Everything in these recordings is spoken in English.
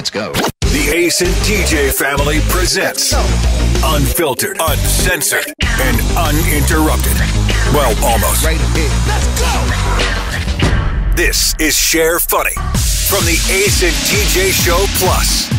Let's go. The Ace and TJ family presents Unfiltered, Uncensored, and Uninterrupted. Well, almost. Right here. Let's go. This is Share Funny from the Ace and TJ Show Plus.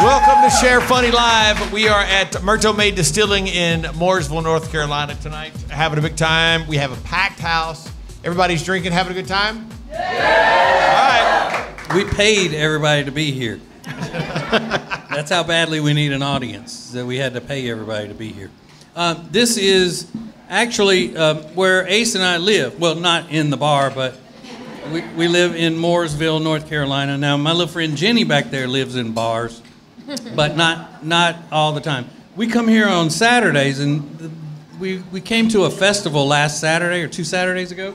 Welcome to Share Funny Live. We are at Myrto Made Distilling in Mooresville, North Carolina tonight. Having a big time. We have a packed house. Everybody's drinking, having a good time? Yeah. All right. We paid everybody to be here. That's how badly we need an audience, that we had to pay everybody to be here. This is actually where Ace and I live. Well, not in the bar, but we live in Mooresville, North Carolina. Now, my little friend Jenny back there lives in bars, but not all the time. We come here on Saturdays, and we came to a festival last Saturday or 2 Saturdays ago,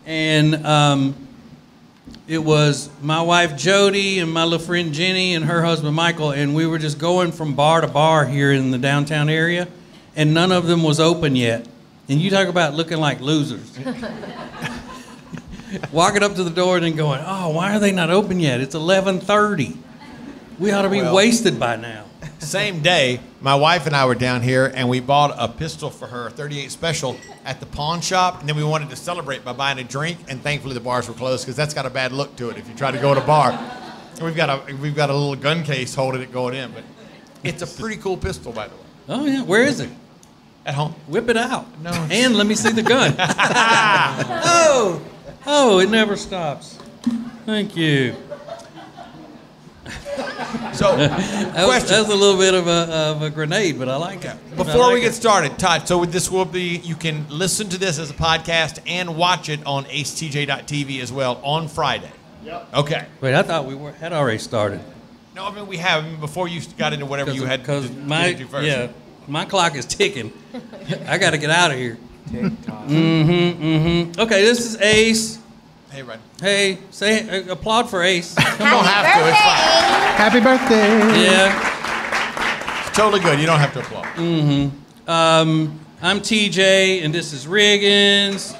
and it was my wife Jody and my little friend Jenny and her husband Michael, and we were just going from bar to bar here in the downtown area, and none of them was open yet. And you talk about looking like losers. Walking up to the door and then going, oh, why are they not open yet? It's 11:30. We ought to be wasted by now. Same day, my wife and I were down here, and we bought a pistol for her, a .38 Special, at the pawn shop, and then we wanted to celebrate by buying a drink, and thankfully the bars were closed, because that's got a bad look to it if you try to go to a bar. And we've got a little gun case holding it going in, but it's a pretty cool pistol, by the way. Oh, yeah. Where is it? At home. Whip it out. No. And let me see the gun. Oh, it never stops. Thank you. So, that was a little bit of a grenade, but I like it. Before we get started, Todd, so this will be, you can listen to this as a podcast and watch it on acetj.tv as well on Friday. Yep. Okay. Wait, I thought we had already started. No, I mean, we have, before you got into whatever you had to do first. Yeah, my clock is ticking. I got to get out of here. TikTok. Okay, this is Ace. Hey, Ryan. Hey, say applaud for Ace. You don't have to. It's fine. Happy birthday. Yeah. It's totally good. You don't have to applaud. I'm TJ, and this is Riggins.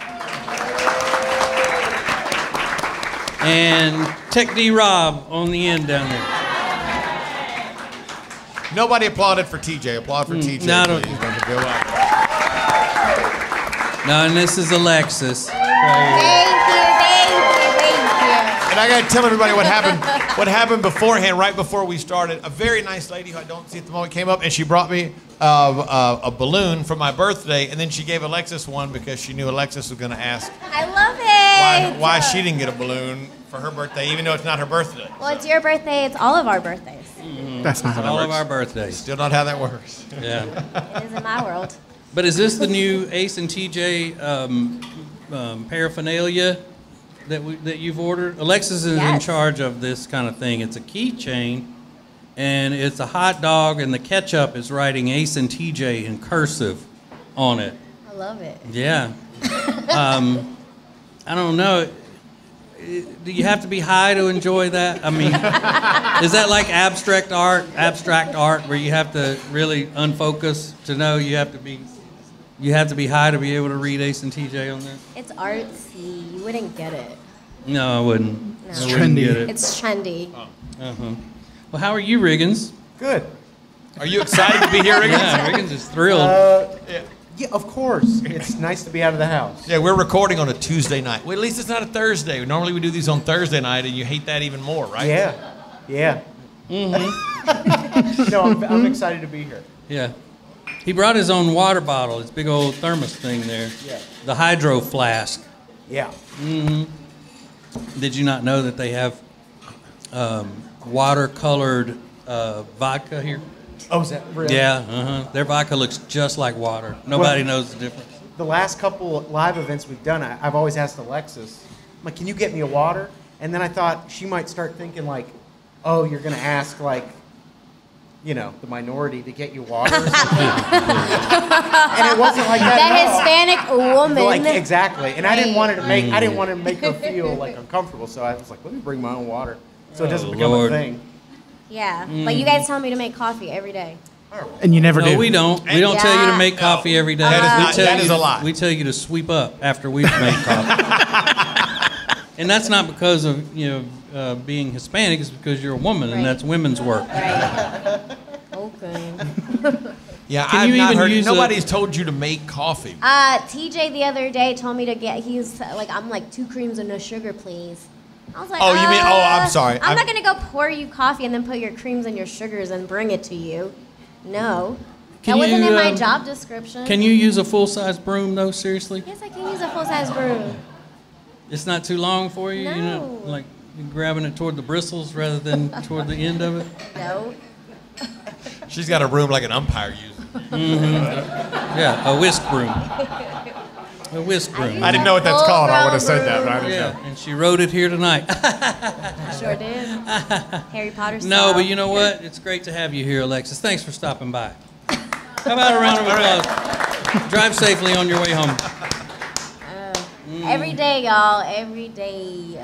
And Tech D Rob on the end down there. Nobody applauded for TJ. Applaud for TJ, no, please. Don't go up. No, and this is Alexis. And I got to tell everybody what happened. What happened beforehand, right before we started. A very nice lady who I don't see at the moment came up, and she brought me a balloon for my birthday, and then she gave Alexis one because she knew Alexis was going to ask. I love it. Why she didn't get a balloon for her birthday, even though it's not her birthday. Well, it's your birthday. It's all of our birthdays. That's not how that All works. of our birthdays. Still not how that works. Yeah. It is in my world. But is this the new Ace and TJ paraphernalia that you've ordered? Alexis is in charge of this kind of thing. It's a keychain, and it's a hot dog, and the ketchup is writing Ace and TJ in cursive on it. I love it. Yeah. I don't know. Do you have to be high to enjoy that? I mean, is that like abstract art where you have to really unfocus to know you have to be high to be able to read Ace and TJ on there? It's artsy. You wouldn't get it. No, I wouldn't. No. It's trendy. It's trendy. Well, how are you, Riggins? Good. Are you excited to be here, Riggins? Yeah, Riggins is thrilled. Yeah, of course. It's nice to be out of the house. Yeah, we're recording on a Tuesday night. Well, at least it's not a Thursday. Normally we do these on Thursday night, and you hate that even more, right? Yeah. No, I'm excited to be here. Yeah. He brought his own water bottle, his big old thermos thing there. Yeah. The hydro flask. Yeah. Did you not know that they have watercolored vodka here? Oh, is that real? Yeah, Their vodka looks just like water. Nobody knows the difference. The last couple live events we've done, I've always asked Alexis, I'm like, can you get me a water? And then I thought she might start thinking like, oh, you're going to ask like, you know, the minority to get you water or something. And it wasn't like that. The Hispanic woman. Like, exactly. And I didn't want to make her feel like uncomfortable, so I was like, let me bring my own water so it doesn't become a thing. Yeah, but you guys tell me to make coffee every day. And you never do. No, we don't. We don't tell you to make coffee every day. That is a lie. We tell you to sweep up after we've made coffee. And that's not because of being Hispanic. It's because you're a woman, and Right. that's women's work. Right. Okay. Yeah, Can I've you not even heard. use Nobody's told you to make coffee. TJ the other day told me to get. He's like, I'm like 2 creams and no sugar, please. I was like, Oh, you mean? Oh, I'm sorry. I'm not gonna go pour you coffee and then put your creams and your sugars and bring it to you. No, Can that wasn't you, in my job description. Can you use a full-size broom, though? Seriously? Yes, I can use a full-size broom. It's not too long for you? You're not, No. like, you're grabbing it toward the bristles rather than toward the end of it? No. She's got a room like an umpire uses. Yeah, a whisk broom. A whisk broom. I didn't know what that's called. I would have said that, but I didn't Yeah, know. and she wrote it here tonight. I sure did. Harry Potter style. No, but you know what? It's great to have you here, Alexis. Thanks for stopping by. How about a round of applause? Drive safely on your way home. Every day, y'all. Every day.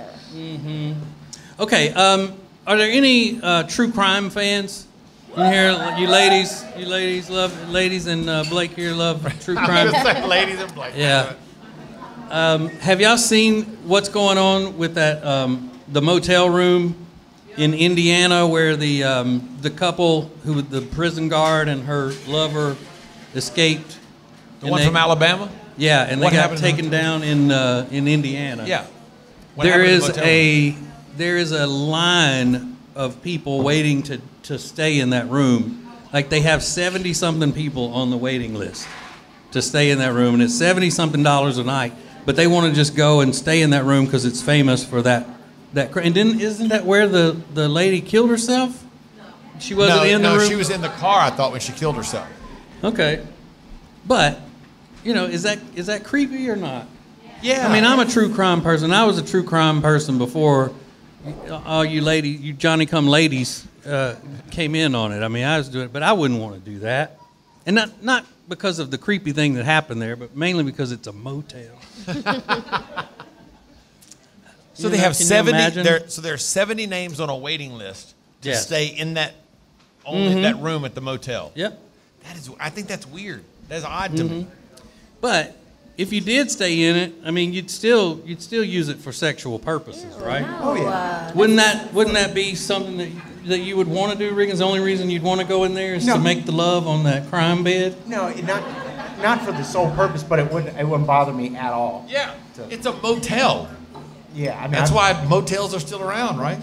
Okay, are there any true crime fans in here? You ladies love, ladies and Blake here love true crime. Just like ladies and Blake. Yeah. Have y'all seen what's going on with that the motel room in Indiana where the couple who the prison guard and her lover escaped? The one from Alabama? Yeah, and they What got happened to taken down in Indiana. Yeah. What There happened to is the motel room? there is a line of people waiting to stay in that room. Like they have 70-something people on the waiting list to stay in that room, and it's $70-something a night. But they want to just go and stay in that room because it's famous for that. And isn't that where the lady killed herself? She wasn't in the room. No, she was in the car. I thought when she killed herself. Okay, but is that creepy or not? Yeah. I mean, I'm a true crime person. I was a true crime person before all you ladies, you Johnny-come ladies, came in on it. I mean, I was doing it, but I wouldn't want to do that. And not because of the creepy thing that happened there, but mainly because it's a motel. So they have 70. There are 70 names on a waiting list to Yes. stay in that that room at the motel. Yep. I think that's weird. That's odd to me. But if you did stay in it, I mean, you'd still use it for sexual purposes, right? Oh, yeah. Wouldn't that be something that you would want to do, Riggins? The only reason you'd want to go in there is to make the love on that crime bed? No, not for the sole purpose, but it wouldn't bother me at all. Yeah. It's a motel. Yeah, I mean, That's why motels are still around, right?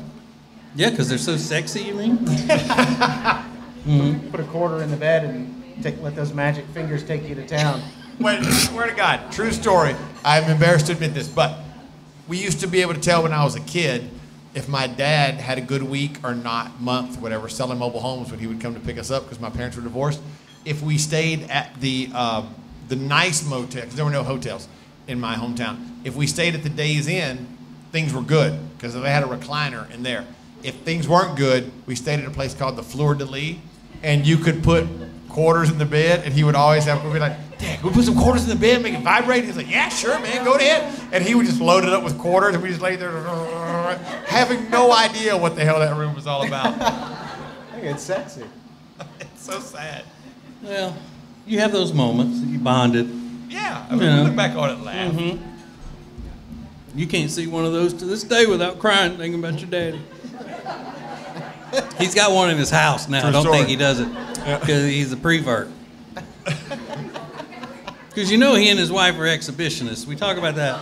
Yeah, because they're so sexy, you mean? put a quarter in the bed and let those magic fingers take you to town. Wait, swear to God, true story. I'm embarrassed to admit this, but we used to be able to tell when I was a kid if my dad had a good week or not, month, whatever, selling mobile homes when he would come to pick us up because my parents were divorced. If we stayed at the nice motel, because there were no hotels in my hometown. If we stayed at the Days Inn, things were good because they had a recliner in there. If things weren't good, we stayed at a place called the Fleur de Lis, and you could put quarters in the bed, and he would always have to be like, Dad, can we put some quarters in the bed and make it vibrate? He's like, yeah, sure, man, go ahead. And he would just load it up with quarters, and we just lay there having no idea what the hell that room was all about. I think it's sexy. It's so sad. Well, you have those moments that you bonded. Yeah, I mean, we look back on it and laugh. Mm-hmm. You can't see one of those to this day without crying thinking about your daddy. He's got one in his house now. I don't think he does it because he's a prevert. Because he and his wife are exhibitionists. We talk about that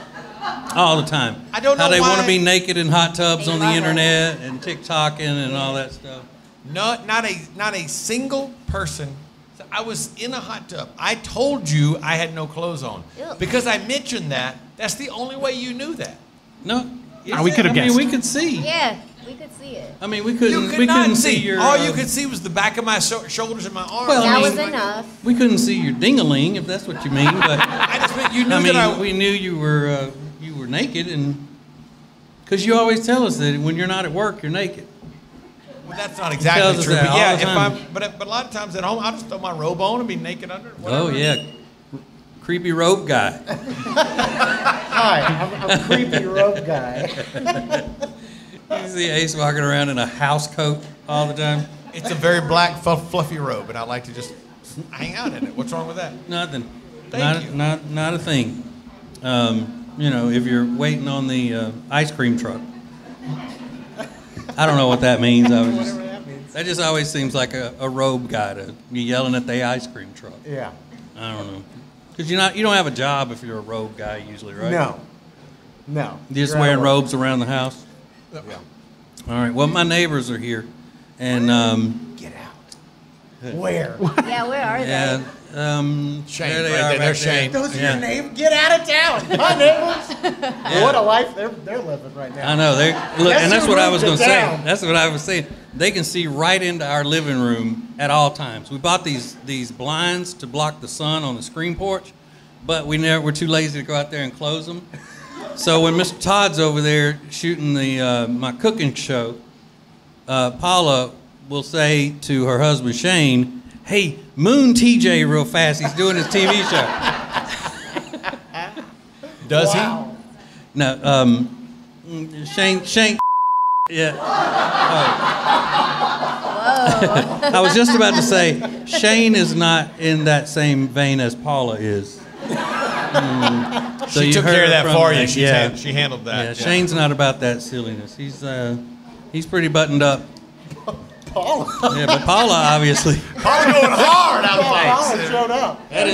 all the time. I don't know how they want why- to be naked in hot tubs They on the love it. internet and TikToking and all that stuff. Not a single person. I was in a hot tub. I told you I had no clothes on. Ew. Because I mentioned that, that's the only way you knew that. No, we could have I mean, guessed. we could see. Yeah, we could see it. I mean, we You couldn't. could We not couldn't see your. All you could see was the back of my shoulders and my arms. Well, That I was mean- enough. We couldn't see your ding-a-ling, if that's what you mean. But I just meant you knew I mean, that we knew you were naked, and because you always tell us that when you're not at work, you're naked. Well, that's not tells exactly us true. that But all yeah, the if time. but a lot of times at home, I'll just throw my robe on and be naked under it. Oh whatever. yeah, creepy robe guy. Hi, I'm a creepy rope guy. You see Ace walking around in a house coat all the time. It's a very black, fluffy robe, and I like to just hang out in it. What's wrong with that? Nothing. Thank you. Not a thing. if you're waiting on the ice cream truck. I don't know what that means. That just always seems like a robe guy to be yelling at the ice cream truck. Yeah. I don't know. Because you don't have a job if you're a robe guy usually, right? No. You're just wearing robes around the house? Yeah. All right. Well, my neighbors are here. And, get out. Where? Yeah, where are they? Shane, there they right are. there. There's there. Shane. Those are your neighbors. Get out of town. My neighbors. What a life they're living right now. I know. And that's who what I was going moved to it say. down. That's what I was saying. They can see right into our living room at all times. We bought these blinds to block the sun on the screen porch, but we're too lazy to go out there and close them. So when Mr. Todd's over there shooting my cooking show, Paula will say to her husband Shane, "Hey, moon TJ real fast. He's doing his TV show." Does No, Shane. Yeah. I was just about to say Shane is not in that same vein as Paula is. So She you took heard care of that from for that. you. She handled that. Yeah, Shane's not about that silliness. He's pretty buttoned up. Paula. Yeah, but Paula obviously. Paula going hard outside. Paula showed up. That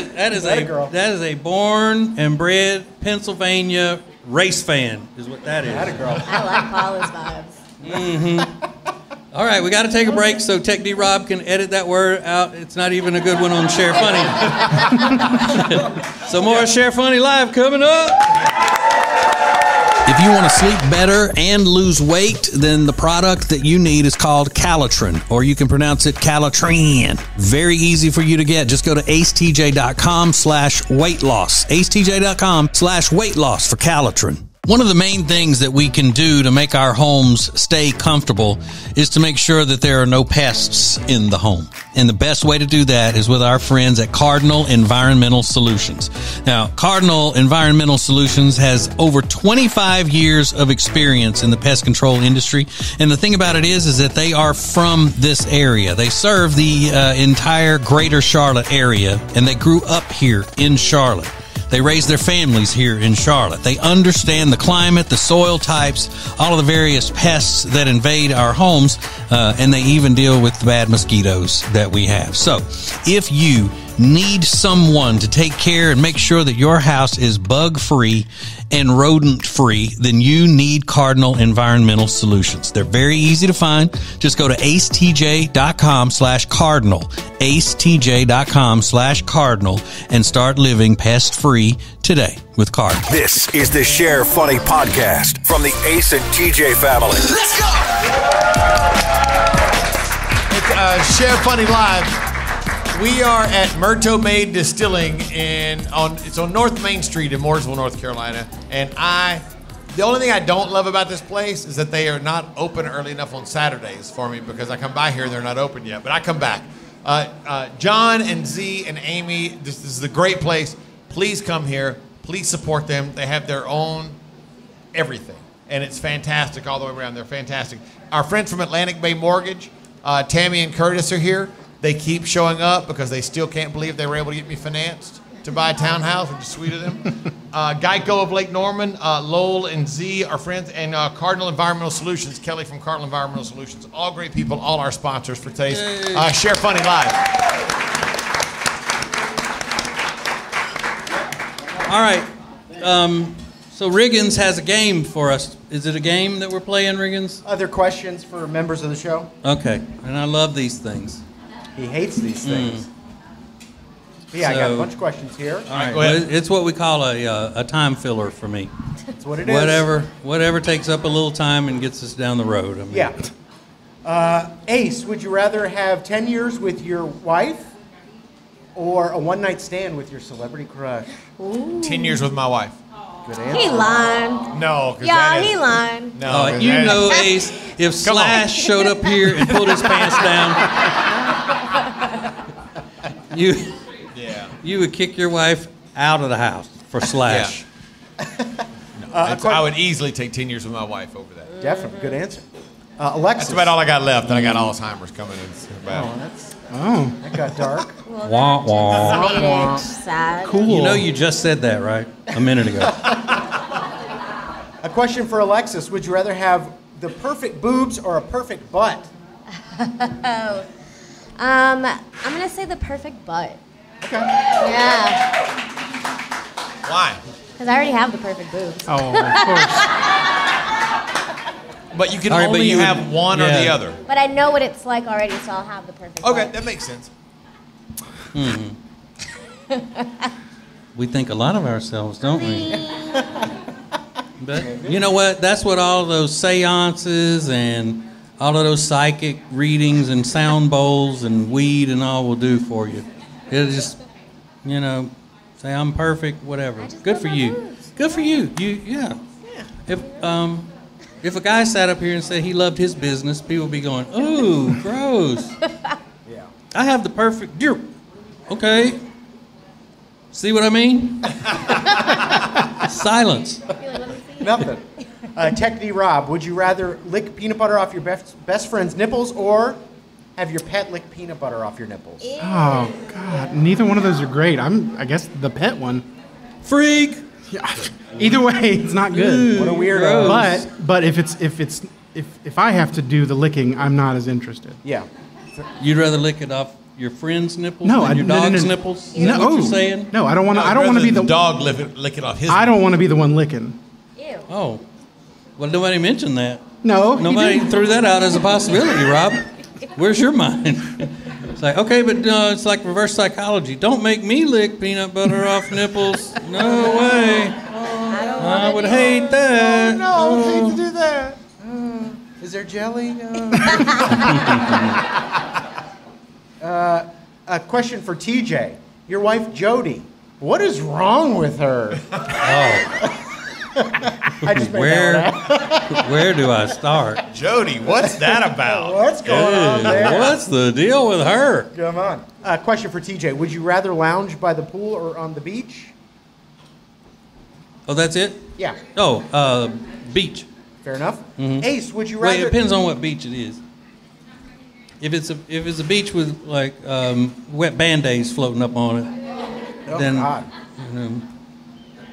is a born and bred Pennsylvania race fan, is what that is. That a girl. I like Paula's vibes. All right, we got to take a break so Tech D Rob can edit that word out. It's not even a good one on Share Funny. So more Share Funny Live coming up. If you want to sleep better and lose weight, then the product that you need is called Calitrin, or you can pronounce it Calitrin. Very easy for you to get. Just go to acetj.com/weight loss. acetj.com/weight loss for Calitrin. One of the main things that we can do to make our homes stay comfortable is to make sure that there are no pests in the home. And the best way to do that is with our friends at Cardinal Environmental Solutions. Now, Cardinal Environmental Solutions has over 25 years of experience in the pest control industry. And the thing about it is that they are from this area. They serve the entire greater Charlotte area, and they grew up here in Charlotte. They raise their families here in Charlotte. They understand the climate, the soil types, all of the various pests that invade our homes, and they even deal with the bad mosquitoes that we have. So, if you need someone to take care and make sure that your house is bug-free and rodent-free, then you need Cardinal Environmental Solutions. They're very easy to find. Just go to acetj.com/cardinal, acetj.com/cardinal, and start living pest-free today with Cardinal. This is the Share Funny podcast from the Ace and TJ family. Let's go! It's Share Funny Live. We are at Myrto Made Distilling it's on North Main Street in Mooresville, North Carolina. And the only thing I don't love about this place is that they are not open early enough on Saturdays for me, because I come by here and they're not open yet. But I come back. John and Z and Amy, this is a great place. Please come here. Please support them. They have their own everything, and it's fantastic all the way around. They're fantastic. Our friends from Atlantic Bay Mortgage, Tammy and Curtis, are here. They keep showing up because they still can't believe they were able to get me financed to buy a townhouse, which is sweet of them. Geico of Lake Norman, Lowell and Z are friends, and Cardinal Environmental Solutions, Kelly from Cardinal Environmental Solutions. All great people, all our sponsors for today's Share Funny Live. All right. So Riggins has a game for us. Is it a game that we're playing, Riggins? Other questions for members of the show? Okay. And I love these things. He hates these things. Yeah, I got a bunch of questions here. All right. go ahead. Well, it's what we call a time filler for me. That's what it is. Whatever takes up a little time and gets us down the road. I mean, Yeah. Ace, would you rather have 10 years with your wife or a one-night stand with your celebrity crush? 10 years with my wife. Good answer. He lying. No, because Yeah, he lying. No, 'cause you that is- know, Ace, if Come on. Slash showed up here and pulled his pants down, you would kick your wife out of the house for Slash. I would easily take 10 years with my wife over that. Definitely. Good answer. Alexis. That's about all I got left. And I got Alzheimer's coming in. That got dark. Wah, wah. Teenage, sad. You know you just said that, right? A minute ago. A question for Alexis. Would you rather have the perfect boobs or a perfect butt? I'm gonna say the perfect butt. Okay. Yeah, Why? because I already have the perfect boobs. Oh, of course. But you can All right, but only you would- have one or the yeah. other. But I know what it's like already, so I'll have the perfect Okay, butt. that makes sense. We think a lot of ourselves, don't we? But you know what? That's what all those seances and all of those psychic readings and sound bowls and weed and all will do for you. It'll just, say I'm perfect, whatever. I just Good love for my you. boobs. Good for you. Yeah. If a guy sat up here and said he loved his business, people would be going, "Ooh, gross." Yeah. I have the perfect. Okay. See what I mean? Silence. You're like, let me see. Nothing. Tech D Rob, would you rather lick peanut butter off your best friend's nipples or have your pet lick peanut butter off your nipples? Oh God, neither one of those are great. I guess the pet one. Freak. Yeah. Either way, it's not good. What a weirdo. But if I have to do the licking, I'm not as interested. Yeah. You'd rather lick it off your friend's nipples No, than your no, dog's no. nipples? Is No, that what you're saying? No, I don't want to. I I'd don't want to rather be the dog lick it off his. I don't want to be the one licking. Ew. Oh. Well, nobody mentioned that. No, he Nobody didn't. threw that out as a possibility, Rob. Where's your mind? It's like, okay, but it's like reverse psychology. Don't make me lick peanut butter off nipples. No way. I would hate that. No, I would hate to do that. Is there jelly? A question for TJ. Your wife, Jody. What is wrong with her? I just made that one up. Where do I start? Jody, what's that about? What's going on there? What's the deal with her? Come on. Question for TJ. Would you rather lounge by the pool or on the beach? Oh, that's it? Yeah. Oh, beach. Fair enough. Mhm. Ace, would you Well, rather... it depends on what beach it is. If it's a beach with like wet Band-Aids floating up on it, Oh, then God.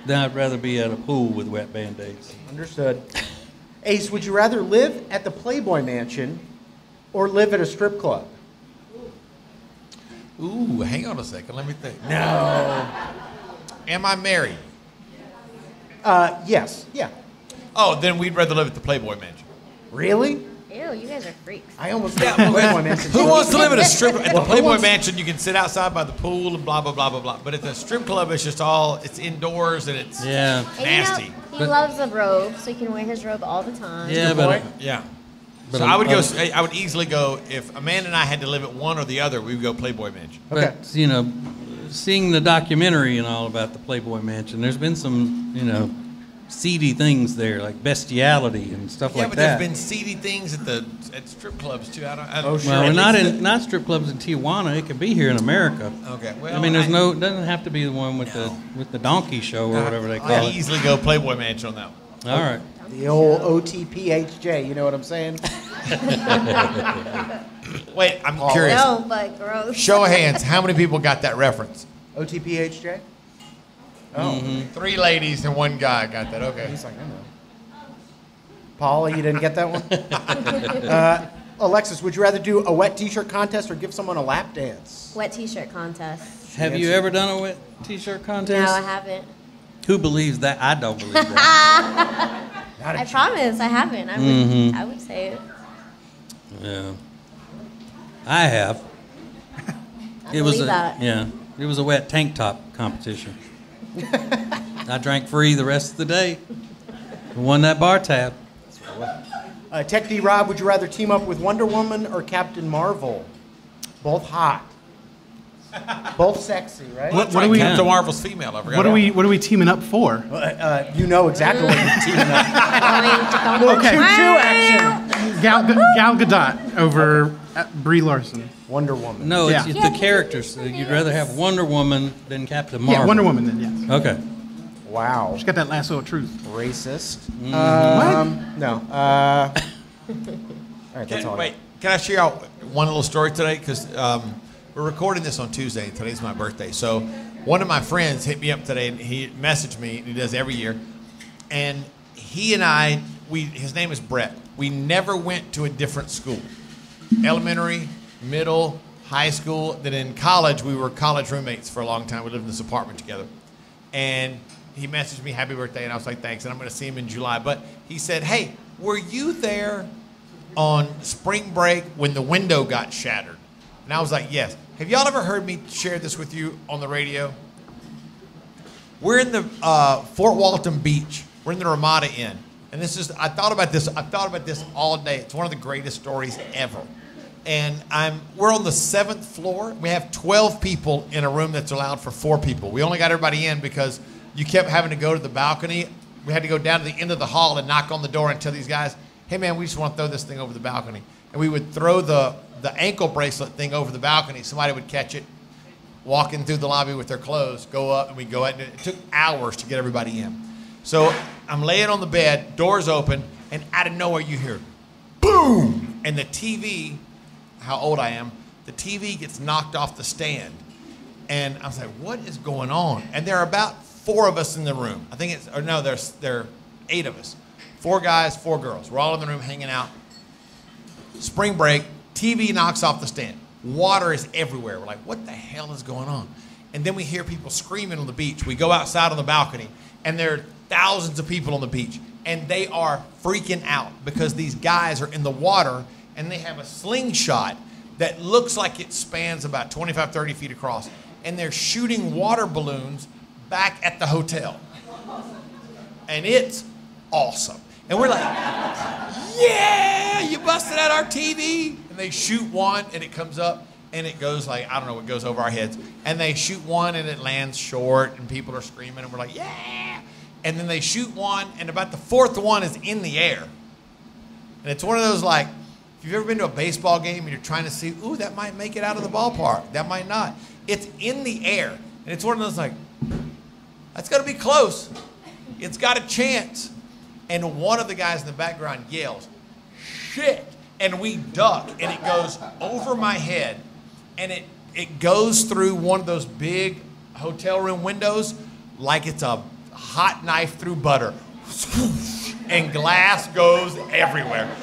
then I'd rather be at a pool with wet Band-Aids. Understood. Ace, would you rather live at the Playboy Mansion or live at a strip club? Ooh, hang on a second. Let me think. No. Am I married? Yes. Yeah. Oh, then we'd rather live at the Playboy Mansion. Really? Ew, you guys are freaks. I almost got the Playboy Mansion. Who wants to live at a strip? At the Well, who Playboy wants- Mansion, you can sit outside by the pool and blah blah blah blah blah. But at the strip club, it's just it's indoors and it's Yeah. And nasty. he loves a robe, so he can wear his robe all the time. Yeah, Good but point. Yeah. But So I would go. uh, I would easily go if Amanda and I had to live at one or the other. We would go Playboy Mansion. Okay. but seeing the documentary and all about the Playboy Mansion, there's been some seedy things there, like bestiality and stuff Yeah, like but that. there's been seedy things at strip clubs too. Oh, sure. Well, we're At not strip clubs in Tijuana. It could be here in America. Okay. Well, I mean, it doesn't have to be the one with the donkey show or whatever they call I it. easily go Playboy Mansion on that one. All right. The old OTPHJ, you know what I'm saying? Wait, I'm curious. No, but gross. Show of hands. How many people got that reference? OTPHJ? Oh. 3 ladies and 1 guy got that. Okay. He's like, I know. Paula, you didn't get that one? Alexis, would you rather do a wet t-shirt contest or give someone a lap dance? Wet t-shirt contest. Have you ever done a wet t-shirt contest? No, I haven't. Who believes that? I don't believe that. Not a I chance. promise, I haven't. I would, Mhm. I would say it. Yeah. I have. I believe that. It was a wet tank top competition. I drank free the rest of the day. Won that bar tab. Tech D Rob, would you rather team up with Wonder Woman or Captain Marvel? Both hot. Both sexy, right? What do we- Captain Marvel's female? I forgot. What are we teaming up for? You know exactly what you're teaming up. Going to come Little Okay. choo-choo action. Gal Gadot over Brie Larson. Wonder Woman. No, it's Yeah. the characters. You'd rather have Wonder Woman than Captain Marvel. Yeah, Wonder Woman then, yes. Okay. Wow. She's got that lasso of truth. Racist. What? No. All right, that's all. Wait, can I share out one little story today? Because we're recording this on Tuesday, and today's my birthday. So one of my friends hit me up today, and he messaged me, and he does every year. And he and I, his name is Brett. We never went to a different school. Elementary, middle, high school. Then in college, we were college roommates for a long time. We lived in this apartment together. And he messaged me, happy birthday, and I was like, thanks, and I'm going to see him in July. But he said, hey, were you there on spring break when the window got shattered? And I was like, yes. Have y'all ever heard me share this with you on the radio? We're in the Fort Walton Beach. We're in the Ramada Inn. And this is, I thought about this all day. It's one of the greatest stories ever. And we're on the 7th floor. We have 12 people in a room that's allowed for 4 people. We only got everybody in because you kept having to go to the balcony. We had to go down to the end of the hall and knock on the door and tell these guys, hey man, we just want to throw this thing over the balcony. And we would throw the ankle bracelet thing over the balcony. Somebody would catch it, walk in through the lobby with their clothes, go up, and we'd go out. And it took hours to get everybody in. So I'm laying on the bed, doors open, and out of nowhere you hear, boom! And the TV, how old I am, the TV gets knocked off the stand. And I was like, what is going on? And there are about 4 of us in the room. I think there are 8 of us. 4 guys, 4 girls. We're all in the room hanging out. Spring break, TV knocks off the stand. Water is everywhere. We're like, what the hell is going on? And then we hear people screaming on the beach. We go outside on the balcony, and there are thousands of people on the beach. And they are freaking out because these guys are in the water, and they have a slingshot that looks like it spans about 25, 30 feet across. And they're shooting water balloons back at the hotel. And it's awesome. And we're like, yeah, you busted out our TV. And they shoot one, and it comes up, and it goes like, I don't know, it goes over our heads. And they shoot one, and it lands short, and people are screaming, and we're like, yeah. And then they shoot one, and about the 4th one is in the air. And it's one of those like, if you've ever been to a baseball game and you're trying to see, ooh, that might make it out of the ballpark. That might not. It's in the air. And it's one of those like, that's going to be close. It's got a chance. And one of the guys in the background yells, shit. And we duck, and it goes over my head. And it goes through one of those big hotel room windows like it's a hot knife through butter. And glass goes everywhere.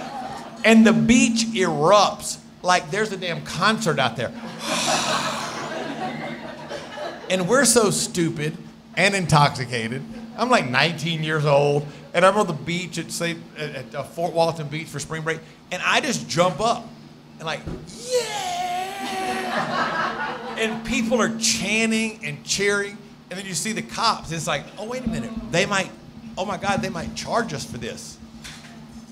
And the beach erupts like there's a damn concert out there. And we're so stupid and intoxicated. I'm like 19 years old, and I'm on the beach at Fort Walton Beach for spring break, and I just jump up and like, yeah! And people are chanting and cheering, and then you see the cops. It's like, oh, wait a minute. Oh my God, they might charge us for this.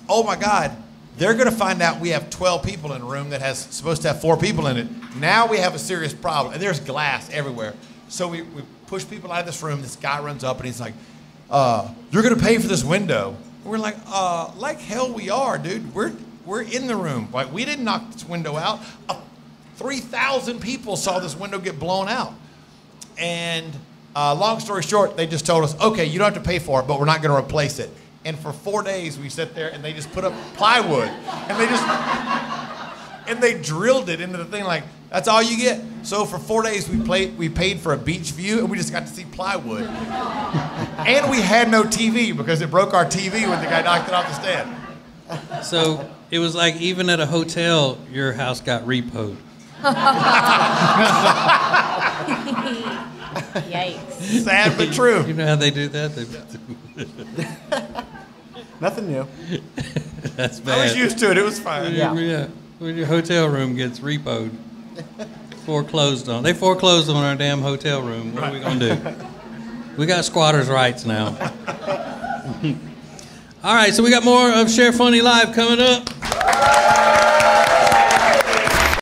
Oh my God. They're going to find out we have 12 people in a room that has supposed to have 4 people in it. Now we have a serious problem. And there's glass everywhere. So we push people out of this room. This guy runs up and he's like, you're going to pay for this window. And we're like hell we are, dude. We're in the room. Like, we didn't knock this window out. 3,000 people saw this window get blown out. And long story short, they just told us, okay, you don't have to pay for it, but we're not going to replace it. And for 4 days, we sat there, and they just put up plywood, and they drilled it into the thing. Like, that's all you get. So for 4 days, we paid for a beach view, and we just got to see plywood. And we had no TV because it broke our TV when the guy knocked it off the stand. So it was like even at a hotel, your house got repoed. Yikes. Sad but true. You know how they do that? Nothing new. That's bad. I was used to it. It was fine. Yeah. When your hotel room gets repoed, foreclosed on. They foreclosed on our damn hotel room. What are we going to do? We got squatters' rights now. All right, so we got more of Share Funny Live coming up.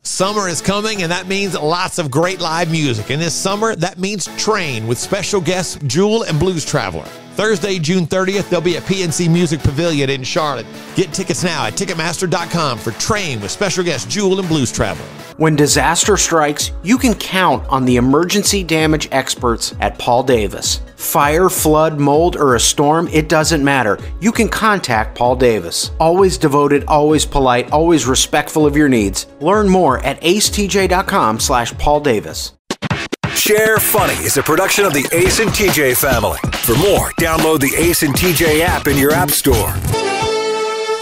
Summer is coming, and that means lots of great live music. And this summer, that means Train with special guests Jewel and Blues Traveler. Thursday, June 30th, they'll be at PNC Music Pavilion in Charlotte. Get tickets now at Ticketmaster.com for Train with special guests Jewel and Blues Traveler. When disaster strikes, you can count on the emergency damage experts at Paul Davis. Fire, flood, mold, or a storm, it doesn't matter. You can contact Paul Davis. Always devoted, always polite, always respectful of your needs. Learn more at acetj.com/Paul Davis. Share Funny is a production of the Ace and TJ family. For more, download the Ace and TJ app in your app store.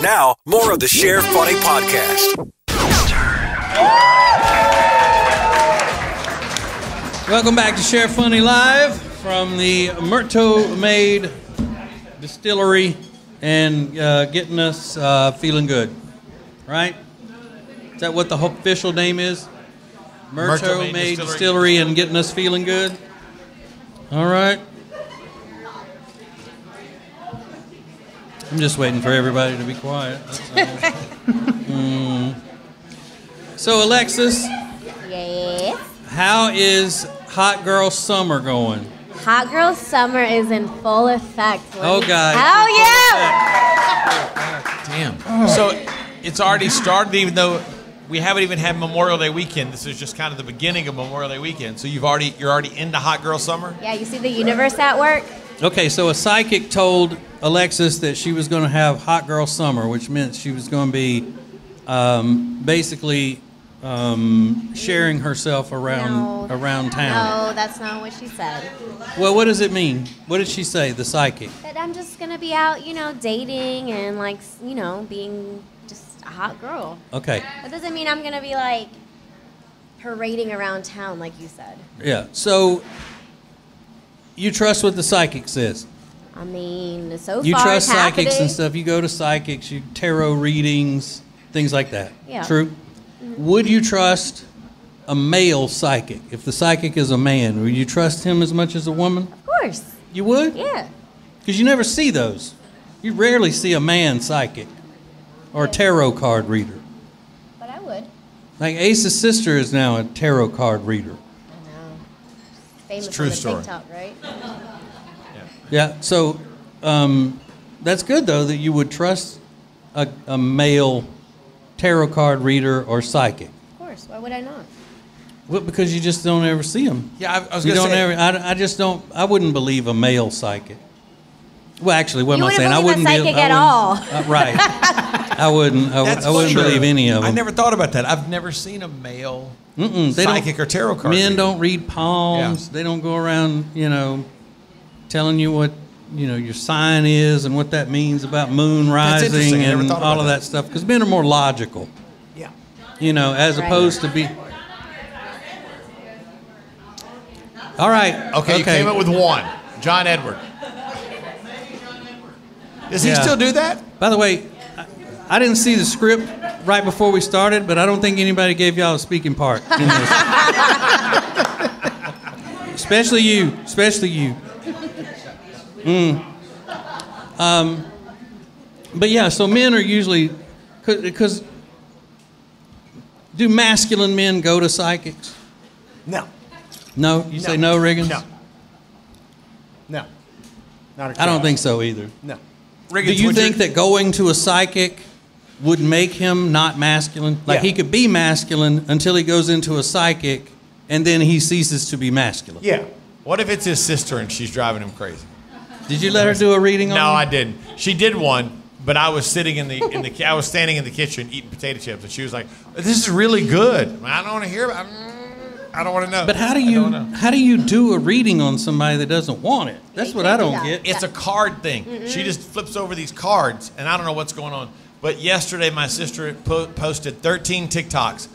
Now, more of the Share Funny podcast. Welcome back to Share Funny Live from the Myrto Made Distillery and getting us feeling good, right? Is that what the official name is? Myrto Made Distillery and getting us feeling good? All right. I'm just waiting for everybody to be quiet. So, Alexis, Yes. how is Hot Girl Summer going? Hot Girl Summer is in full effect. Oh, God. Hell yeah! Damn. So it's already started, even though we haven't even had Memorial Day weekend. This is just kind of the beginning of Memorial Day weekend. So you're already into Hot Girl Summer? Yeah, you see the universe at work? Okay, so a psychic told Alexis that she was going to have Hot Girl Summer, which meant she was going to be basically sharing herself around town. No, that's not what she said. Well, what does it mean? What did she say, the psychic? That I'm just gonna be out, dating and being just a hot girl. Okay. That doesn't mean I'm gonna be like parading around town like you said. Yeah, so you trust what the psychic says? I mean, so You far trust it's psychics happening. and stuff. You go to psychics, you tarot readings, things like that. Yeah. True? Would you trust a male psychic? If the psychic is a man, would you trust him as much as a woman? Of course. You would? Yeah. Because you never see those. You rarely see a man psychic or a tarot card reader. But I would. Like Ace's sister is now a tarot card reader. I know. Famous It's a true on the story. TikTok, right? Yeah, so that's good, though, that you would trust a male tarot card reader or psychic. Of course. Why would I not? Well, because you just don't ever see them. Yeah, I was You going to don't say. ever. I just don't. I wouldn't believe a male psychic. Well, actually, what You am I saying? I wouldn't wouldn't believe a be. psychic I at wouldn't- right. I wouldn't. That's I wouldn't true. believe any of them. I never thought about that. I've never seen a male They psychic don't, or tarot card Men reader. don't read palms. Yeah. They don't go around, telling you what your sign is and what that means about moon That's rising interesting. I never and thought all about of that. that stuff. Because men are more logical. Yeah. As Right. opposed to be. All right. Okay, you came up with one. John Edward. Does he Yeah. still do that? By the way, I didn't see the script right before we started, but I don't think anybody gave y'all a speaking part in this. Especially you. But yeah, so men are usually, because do masculine men go to psychics? No. No? You say no, Riggins? No. No. Not a I don't chance. think so either. No. Do you would think that going to a psychic would make him not masculine? Like Yeah. he could be masculine until he goes into a psychic and then he ceases to be masculine. Yeah. What if it's his sister and she's driving him crazy? Did you let her do a reading on No, him? I didn't. She did one, but I was sitting I was standing in the kitchen eating potato chips, and she was like, "This is really good." I don't want to hear about. I don't want to know. But how do I don't know. you do a reading on somebody that doesn't want it? That's You what I can't do don't that. get. It's a card thing. She just flips over these cards, and I don't know what's going on. But yesterday, my sister posted 13 TikToks.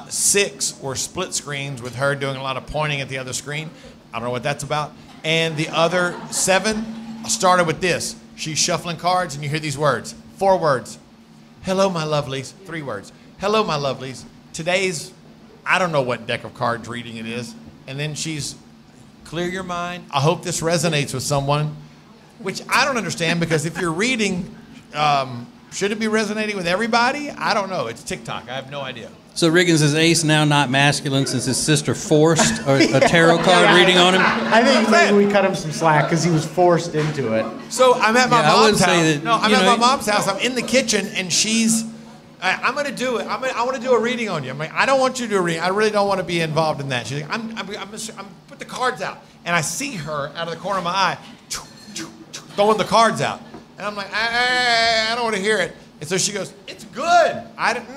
6 were split screens with her doing a lot of pointing at the other screen. I don't know what that's about. And the other 7 started with this. She's shuffling cards, and you hear these words. 4 words. Hello, my lovelies. 3 words. Hello, my lovelies. Today's, I don't know what deck of cards reading it is. And then she's, clear your mind. I hope this resonates with someone. Which I don't understand, because if you're reading, should it be resonating with everybody? I don't know. It's TikTok. I have no idea. So Riggins is Ace now not masculine since his sister forced a tarot card reading on him? I think maybe we cut him some slack because he was forced into it. So I'm at my Yeah, I would mom's house. say that, No, I'm you at know, my mom's house. I'm in the kitchen, and she's. I'm going to do it. I want to do a reading on you. I'm like, I don't want you to do a reading. I really don't want to be involved in that. She's like, I'm put the cards out, and I see her out of the corner of my eye, throwing the cards out, and I'm like, I don't want to hear it. And so she goes, it's good. I don't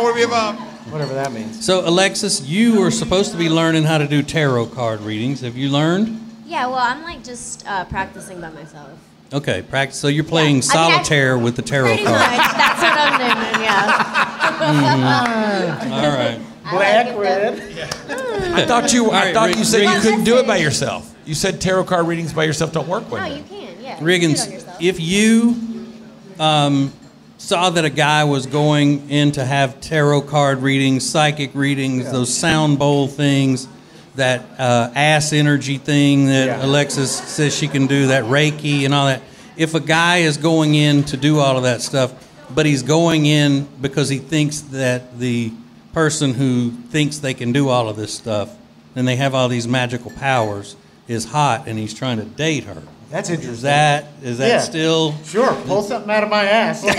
want to be involved. Whatever that means. So, Alexis, you were supposed to be learning how to do tarot card readings. Have you learned? Yeah, well, I'm like just practicing by myself. Okay, practice. So you're playing I mean, solitaire with the tarot Pretty card. much. That's what I'm doing, yeah. All right. Black, red. I thought you said you Rick- couldn't do it by yourself. You said tarot card readings by yourself don't work with No, you. you can, yeah. Riggins, You can do it on yourself. if you saw that a guy was going in to have tarot card readings, psychic readings, those sound bowl things, that ass energy thing that Alexis says she can do, that Reiki and all that. If a guy is going in to do all of that stuff, but he's going in because he thinks that the person who thinks they can do all of this stuff and they have all these magical powers is hot and he's trying to date her. That's interesting. Is that still? Sure, pull something out of my ass. Go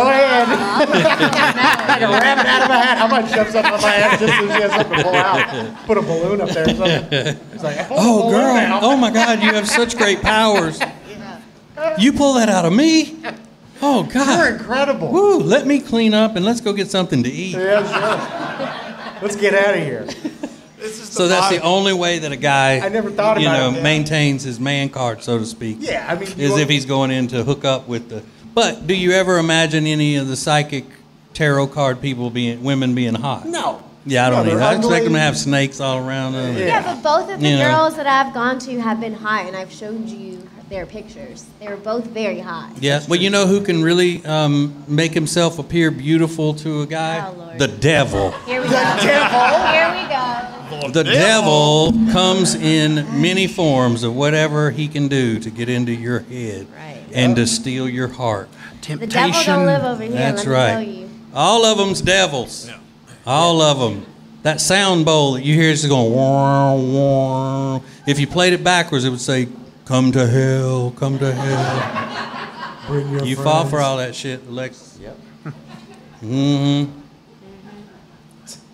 ahead. Like a rabbit out of a hat. I might shove something up my ass just so she has something to pull out. Put a balloon up there or something. It's like, Oh, girl. Oh, my God, you have such great powers. You pull that out of me? Oh, God. You're incredible. Woo, let me clean up and let's go get something to eat. Yeah, sure. Let's get out of here. So that's the only way that a guy, I never thought about it. maintains his man card, so to speak. Yeah, I mean, is if he's going in to hook up with the. But do you ever imagine any of the psychic tarot card women being hot? No. Yeah, I don't either. they're I expect ugly. them to have snakes all around them. Yeah, but both of the You know. girls that I've gone to have been hot, and I've showed you their pictures. They were both very hot. Yeah. Well, you know who can really make himself appear beautiful to a guy? Oh, Lord. The devil. Here we go. Here we go. The devil comes in many forms of whatever he can do to get into your head Right. and to steal your heart. The devil Temptation. don't live over here, That's let me right. tell you. All of them's devils. All of them. That sound bowl that you hear is going wah, wah. If you played it backwards, it would say, "Come to hell, come to hell." Bring your You friends. fall for all that shit, Alexis. Yep. Mm-hmm.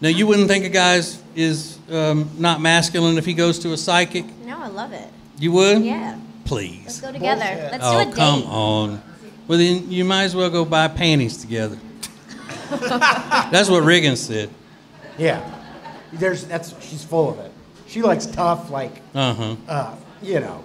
Now, you wouldn't think a guy's is not masculine if he goes to a psychic? No, I love it. You would? Yeah. Let's Please. go together. Bullshit. Let's do Oh, a date. come on. Well, then you might as well go buy panties together. That's what Riggins said. Yeah. She's full of it. She likes tough, Uh-huh.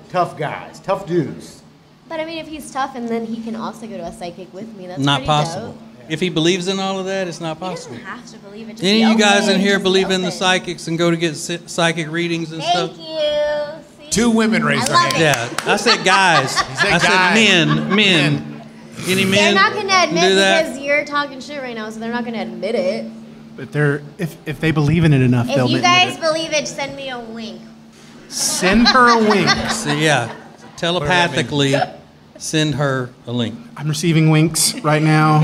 tough guys, tough dudes. But I mean, if he's tough and then he can also go to a psychic with me, that's Not pretty possible. dope. If he believes in all of that, it's not He possible. doesn't have to believe it. Just Any be of you guys open. in here Just be believe in the open. psychics and go to get psychic readings and stuff? Thank you. See? 2 women raised I their love hand. it. Yeah, I said guys. said I said guys. men. Any men? They're not going to admit do that? because you're talking shit right now, so they're not going to admit it. But if they believe in it enough, If they'll you admit guys it. believe it, send me a wink. Send her a wink. So, yeah, telepathically send her a link. I'm receiving winks right now.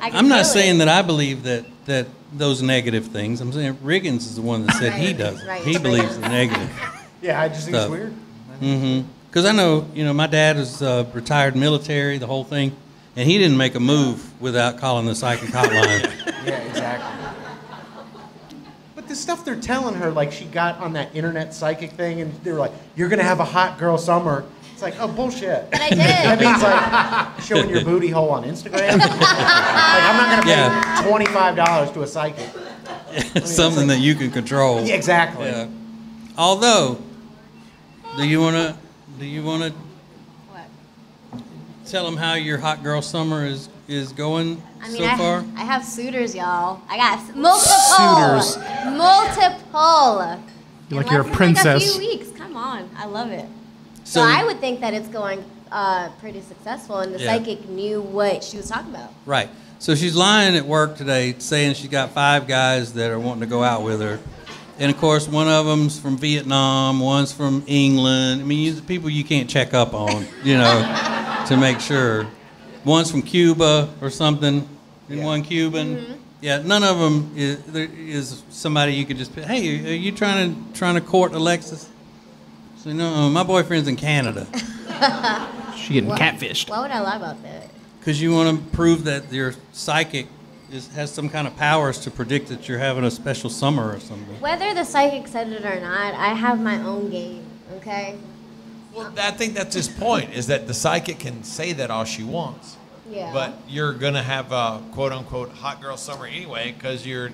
I can I'm not feel saying it. that I believe that those negative things. I'm saying Riggins is the one that said he Right, does. right. He believes the negative. Yeah, I just think it's Stuff. weird. Mm-hmm. Because I know, my dad was retired military, the whole thing, and he didn't make a move without calling the psychic hotline. Yeah, exactly. But the stuff they're telling her, like she got on that internet psychic thing, and they were like, "You're gonna have a hot girl summer." It's like, oh bullshit. But I did. That means like showing your booty hole on Instagram. Like I'm not gonna pay Yeah. $25 to a psychic. Something that you can control. Yeah, exactly. Yeah. Although, do you want to What? tell them how your hot girl summer is going I mean, so far? I have suitors, y'all. I got multiple. Suitors. Multiple. You're like In you're a less than, princess. Like a few weeks. Come on. I love it. So So- I would think that it's going pretty successful, and the Yeah. psychic knew what she was talking about. Right. So she's lying at work today saying she's got 5 guys that are wanting to go out with her. And, of course, one of them's from Vietnam, one's from England. I mean, people you can't check up on, to make sure. One's from Cuba or something, and one Cuban. Mm-hmm. Yeah, none of them is somebody you could just, hey, are you trying to court Alexis? So, no, my boyfriend's in Canada. She getting catfished. Why would I lie about that? Because you want to prove that your psychic has some kind of powers to predict that you're having a special summer or something. Whether the psychic said it or not, I have my own game, okay? Well, I think that's his point, is that the psychic can say that all she wants. Yeah. But you're gonna have a quote unquote hot girl summer anyway because you're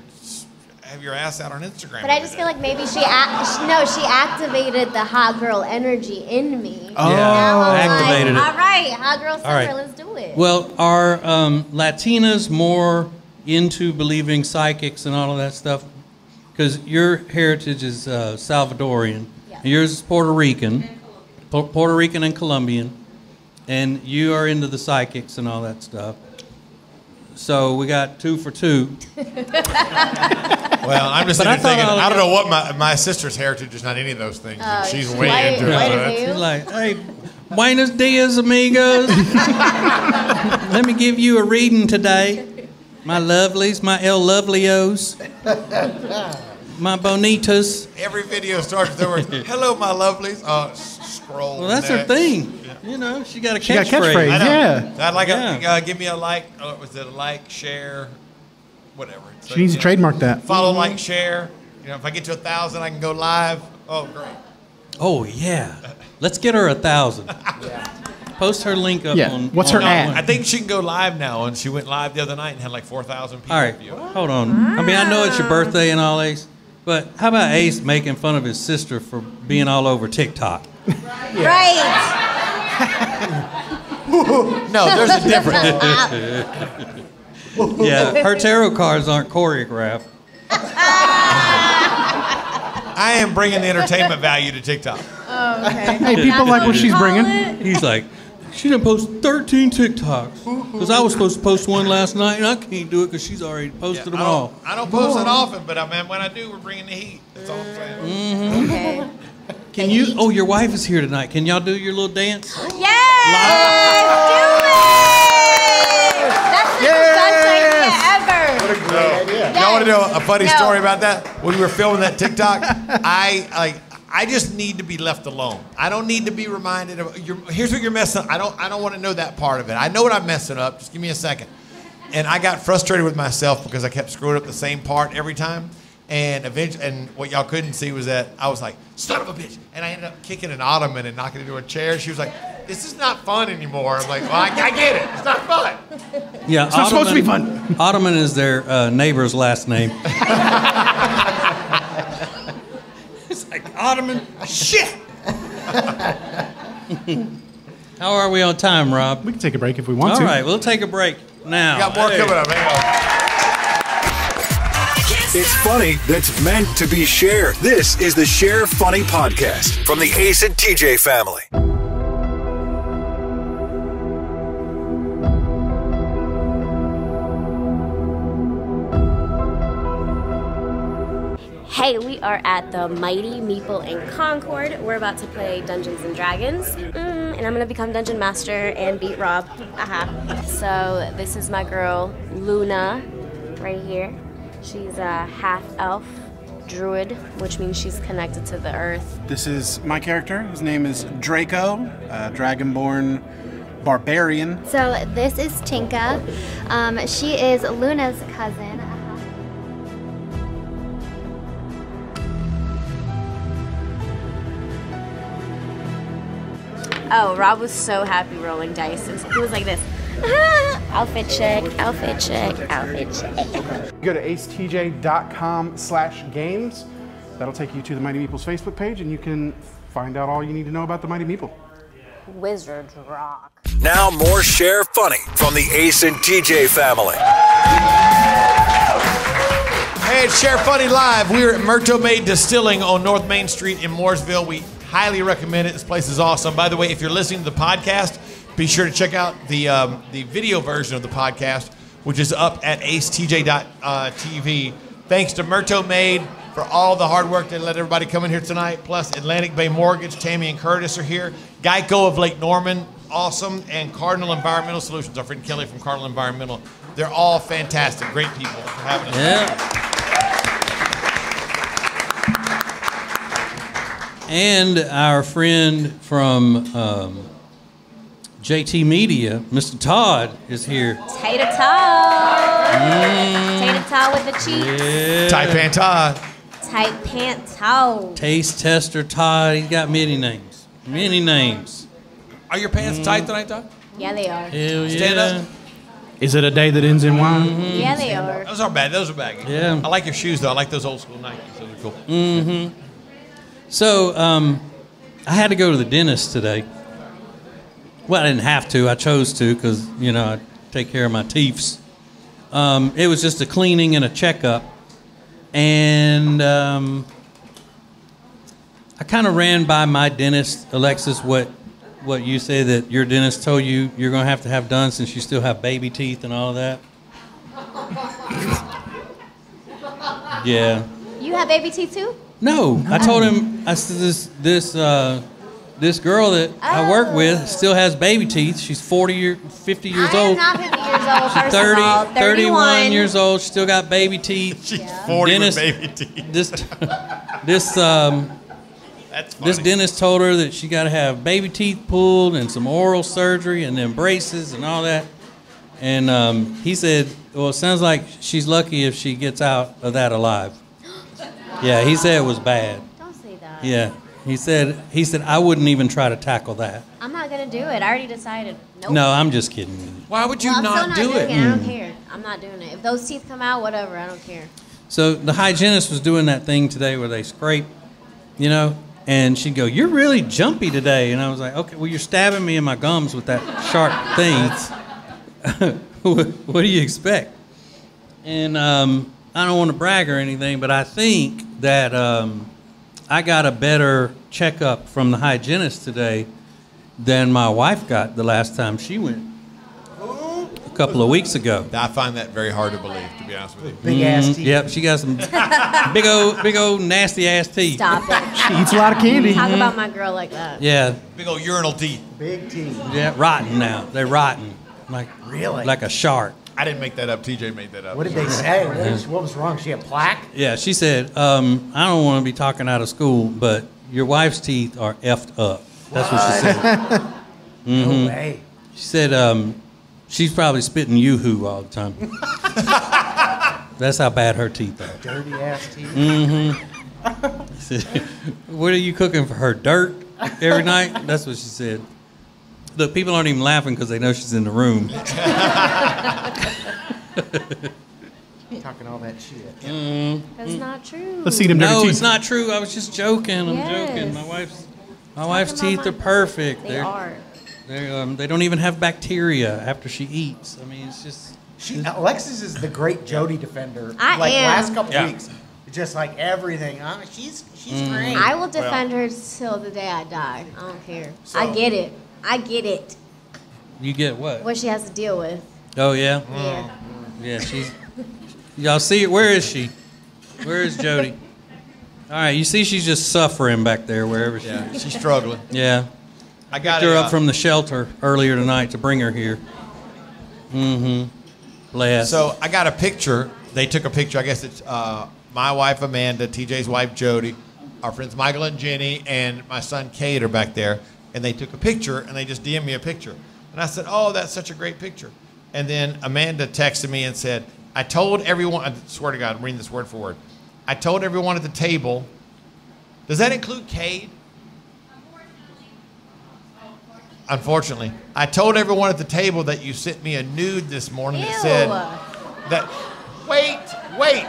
have your ass out on Instagram. But I just feel like maybe she activated the hot girl energy in me. Oh. Now I'm Activated like, it. all right, hot girl summer, right. let's do it. Well, are Latinas more into believing psychics and all of that stuff? Because your heritage is Salvadorian, Yeah. yours is Puerto Rican, Puerto Rican and Colombian, and you are into the psychics and all that stuff. So we got 2 for 2. Well, I'm just But I thinking, thought I don't know what my sister's heritage is not any of those things. and she's way into it. So that's- She's like, hey, buenos dias, amigos. Let me give you a reading today. My lovelies, my El Lovelios, my bonitas. every video starts with the words, "Hello, my lovelies." Scroll. Well, that's her next. thing. You know, she got a She got a catchphrase. catchphrase. I know. Yeah. I'd like Yeah. give me a like. Was it a like, share, whatever? It's She needs to trademark that. Follow, like, share. You know, if I get to 1,000, I can go live. Oh, great. Oh, yeah. Let's get her 1,000. Post her link up Yeah. on. What's on her that ad? one. I think she can go live now, and she went live the other night and had like 4,000 people All right, view it. hold on. I mean, I know it's your birthday and all, Ace, but how about Ace making fun of his sister for being all over TikTok? Right. No, there's a difference. Yeah, her tarot cards aren't choreographed. I am bringing the entertainment value to TikTok. Oh, okay. Hey, people like what she's bringing. He's like, she done posted 13 TikToks. Because I was supposed to post one last night, and I can't do it because she's already posted them all. I don't post it often, but I mean, when I do, we're bringing the heat. That's all I'm saying. Okay. Can you? Oh, your wife is here tonight. Can y'all do your little dance? Yes! Do it! That's the best idea ever. Y'all want to know a funny No. story about that? When we were filming that TikTok, I just need to be left alone. I don't need to be reminded of. Here's what you're messing up. I don't want to know that part of it. I know what I'm messing up. Just give me a second. And I got frustrated with myself because I kept screwing up the same part every time. And eventually, and what y'all couldn't see was that I was like, "Son of a bitch!" And I ended up kicking an ottoman and knocking it into a chair. She was like, "This is not fun anymore." I'm like, "Well, I get it. It's not fun." Yeah, It's not supposed to be fun. Ottoman is their neighbor's last name. It's like, Ottoman, shit! How are we on time, Rob? We can take a break if we want All to. right, we'll take a break now. We got more Hey. coming up. Hang on. It's funny that's meant to be shared. This is the Share Funny Podcast from the Ace and TJ family. Hey, we are at the Mighty Meeple in Concord. We're about to play Dungeons and Dragons, and I'm gonna become Dungeon Master and beat Rob. So this is my girl Luna, right here. She's a half elf druid, which means she's connected to the earth. This is my character. His name is Draco, dragonborn barbarian. So this is Tinka. She is Luna's cousin. Oh, Rob was so happy rolling dice. He was like this. Outfit check, outfit check, outfit check. Go to acetj.com/games. That'll take you to the Mighty Meeple's Facebook page, and you can find out all you need to know about the Mighty Meeple. Wizards rock. Now more Share Funny from the Ace and TJ family. Hey, it's Share Funny Live. We're at Myrtle Maid Distilling on North Main Street in Mooresville. We highly recommend it. This place is awesome. By the way, if you're listening to the podcast, be sure to check out the video version of the podcast, which is up at acetj.tv. Thanks to Myrtle Maid for all the hard work that let everybody come in here tonight. Plus, Atlantic Bay Mortgage, Tammy and Curtis are here. Geico of Lake Norman, awesome. And Cardinal Environmental Solutions, our friend Kelly from Cardinal Environmental. They're all fantastic, great people for having us. Yeah. And our friend from JT Media, Mr. Todd, is here. Tater tot. Tater tot with the cheeks. Yeah. Tight Pant Todd. Tight pant tot. Taste Tester Todd. He's got many names. Many names. Are your pants tight tonight, Todd? Yeah, they are. Hell yeah. Stand up. Is it a day that ends in Y? Yeah, they are. Those are bad. Those are baggy. Yeah. I like your shoes though. I like those old school Nikes. Those are cool. So I had to go to the dentist today. Well, I didn't have to. I chose to because, I take care of my teeths. It was just a cleaning and a checkup. And I kind of ran by my dentist, Alexis, what you say that your dentist told you you're going to have done since you still have baby teeth and all that. Yeah. You have baby teeth too? No, I told him, I said, this girl that I work with still has baby teeth. She's 50 years I am old. not 50 years old, first 30, of all. 31 years old. She still got baby teeth. She's 40 Dentist- with baby teeth. This That's funny. This dentist told her that she got to have baby teeth pulled and some oral surgery and then braces and all that. And he said, well, it sounds like she's lucky if she gets out of that alive. Yeah, he said it was bad. Don't say that. Yeah, he said I wouldn't even try to tackle that. I'm not going to do it. I already decided. Nope. No, I'm just kidding. Why would you Well, I'm not still do not it? doing it. I don't care. I'm not doing it. If those teeth come out, whatever. I don't care. So the hygienist was doing that thing today where they scrape, and she'd go, "You're really jumpy today." And I was like, "Okay, well, you're stabbing me in my gums with that sharp thing. What do you expect?" And I don't want to brag or anything, but I think that I got a better checkup from the hygienist today than my wife got the last time she went a couple of weeks ago. I find that very hard to believe, to be honest with you. Big ass teeth. Yep, she got some big old nasty ass teeth. Stop it. She eats a lot of candy. Talk about my girl like that. Yeah, Big old urinal teeth. Big teeth. yeah, rotten now. They're rotten, Really? like a shark. I didn't make that up. TJ made that up. What did they say? What was wrong? She had plaque? Yeah, she said, I don't want to be talking out of school, but your wife's teeth are effed up. That's what she said. No way. She said she's probably spitting yoo-hoo all the time. That's how bad her teeth are. Dirty ass teeth. She said, what are you cooking for her? Dirt every night? That's what she said. Look, people aren't even laughing because they know she's in the room. Talking all that shit. That's not true. Let's see them dirty No, teeth. it's not true. I was just joking. I'm joking. My wife's about teeth my- are perfect. They are. They don't even have bacteria after she eats. I mean, it's just. Alexis is the great Jody defender. I like am. last couple Yeah. weeks, just like everything. She's great. I will defend her till the day I die. I don't care. I get it. You get what? What she has to deal with. Oh yeah. Yeah. Yeah, she's. Y'all see it? Where is she? Where is Jody? All right, you see she's just suffering back there wherever she is. She's struggling. Yeah. I got Picked her up from the shelter earlier tonight to bring her here. Bless. So I got a picture. They took a picture. I guess it's my wife Amanda, TJ's wife Jody, our friends Michael and Jenny, and my son Kate are back there. And they took a picture, and they just DM'd me a picture. And I said, "Oh, that's such a great picture." And then Amanda texted me and said, "I told everyone." I swear to God, I'm reading this word for word. I told everyone at the table. Does that include Cade? Unfortunately, I told everyone at the table that you sent me a nude this morning that said that. Wait.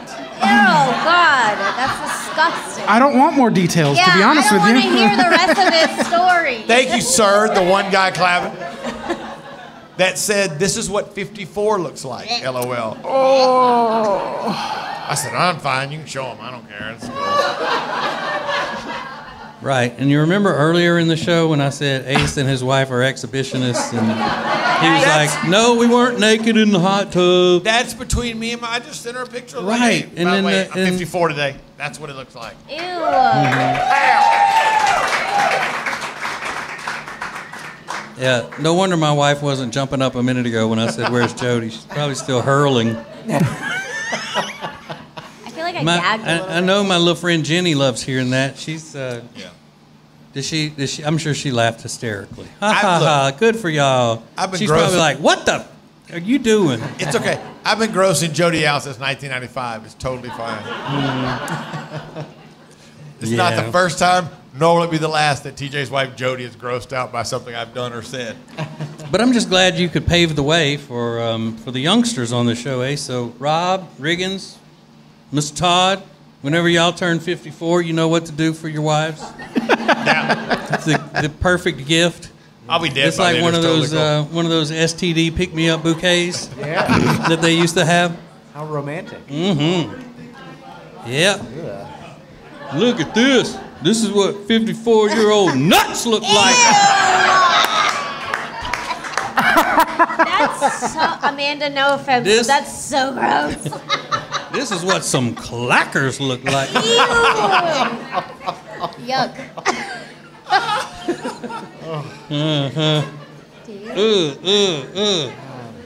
Oh, God. That's disgusting. I don't want more details, to be honest with I you. don't want to hear the rest of this story. Thank you, sir. The one guy clapping. That said, "This is what 54 looks like." LOL. Oh. I said, "I'm fine. You can show him. I don't care. It's cool." Right, and you remember earlier in the show when I said Ace and his wife are exhibitionists, and he was like, "No, we weren't naked in the hot tub." That's between me and I just sent her a picture. Like, Right, hey, and by the then way, the- I'm and- 54 today. That's what it looks like. Ew. Yeah, no wonder my wife wasn't jumping up a minute ago when I said, "Where's Jody?" She's probably still hurling. I feel like I gagged a little I know my little friend Jenny loves hearing that. She's. Yeah. Did she? I'm sure she laughed hysterically. Ha I- ha look, ha! Good for y'all. I've been She's gross. probably like, "What the are you doing?" It's okay. I've been grossing Jody out since 1995. It's totally fine. It's not Yeah. the first time, nor will it be the last that TJ's wife Jody is grossed out by something I've done or said. But I'm just glad you could pave the way for the youngsters on the show, eh? So Rob, Riggins, Mr. Todd, whenever y'all turn 54, you know what to do for your wives. It's the perfect gift. I'll be dead. It's like one of those STD pick-me-up bouquets that they used to have. How romantic. Mm-hmm. Yeah. Look at this. This is what 54-year-old nuts look like. That's so, Amanda, no offense, but that's so gross. This is what some clackers look like. Ew. Yuck. Uh-huh.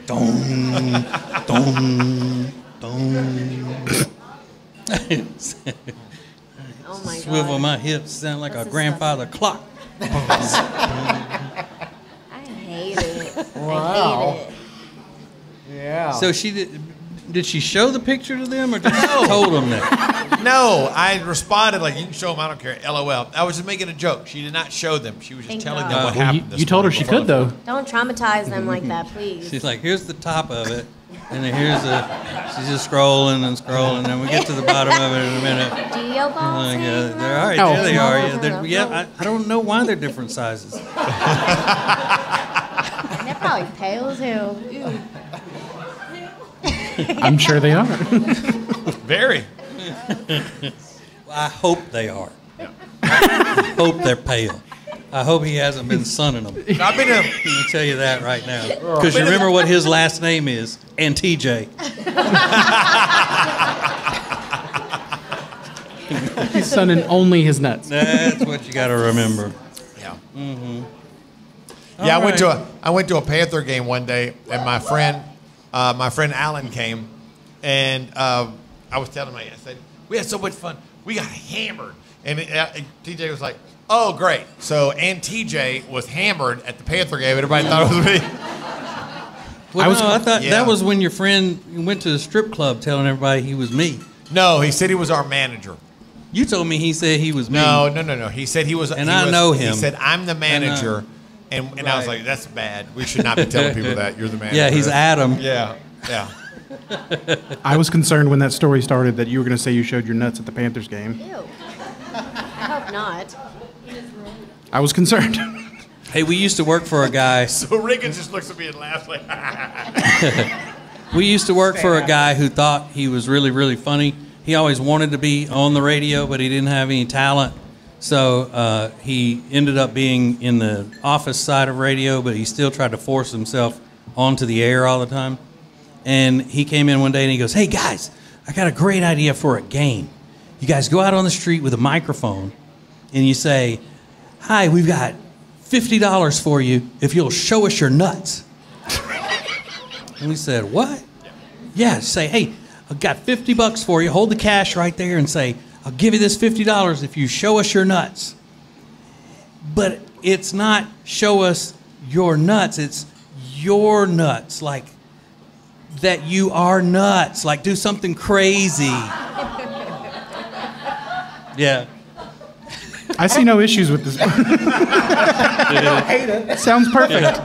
Dong, dong, dong. Oh my Swivel God. my hips, sound like a grandfather clock. I hate it. Wow. I hate it. Yeah. So did she show the picture to them or just told them that? No, I responded like, you can show them, I don't care, LOL. I was just making a joke. She did not show them. She was just Thank telling God. them what Well, happened. you told her she could, though. Don't traumatize them like that, please. She's like, here's the top of it, and then she's just scrolling and scrolling, and we get to the bottom of it in a minute. Do your balls Like, hang they're all right, Oh. there they are. Yeah, I don't know why they're different sizes. They're probably pale as hell. Ew. I'm sure they are. Very. I hope they are. I hope they're pale. I hope he hasn't been sunning them. I've been Let me tell you that right now. Because you remember what his last name is, and TJ. He's sunning only his nuts. That's what you got to remember. Yeah. Mm-hmm. Yeah, All I went to a Panther game one day, and my friend Alan came, and I was telling him, I said, we had so much fun. We got hammered. And TJ was like, oh, great. So, and TJ was hammered at the Panther game. Everybody thought it was me. Well, I thought Yeah. that was when your friend went to the strip club telling everybody he was me. No, he said he was our manager. You told me he said he was me. No. He said he was. And he I was- know him. He said, I'm the manager. And I was Right. like, that's bad. We should not be telling people that. You're the manager. Yeah, he's Adam. Yeah. I was concerned when that story started that you were going to say you showed your nuts at the Panthers game. Ew. I hope not. I was concerned. Hey, we used to work for a guy. So Riggins just looks at me and laughs like, We used to work for a guy who thought he was really, really funny. He always wanted to be on the radio, but he didn't have any talent. So he ended up being in the office side of radio, but he still tried to force himself onto the air all the time. And he came in one day and he goes, hey, guys, I got a great idea for a game. You guys go out on the street with a microphone and you say, hi, we've got $50 for you if you'll show us your nuts. And we said, what? Yeah, say, hey, I've got $50 for you. Hold the cash right there and say, I'll give you this $50 if you show us your nuts. But it's not show us your nuts. It's your nuts. Like that you are nuts. Like do something crazy. Yeah. I see no issues with this. Sounds perfect.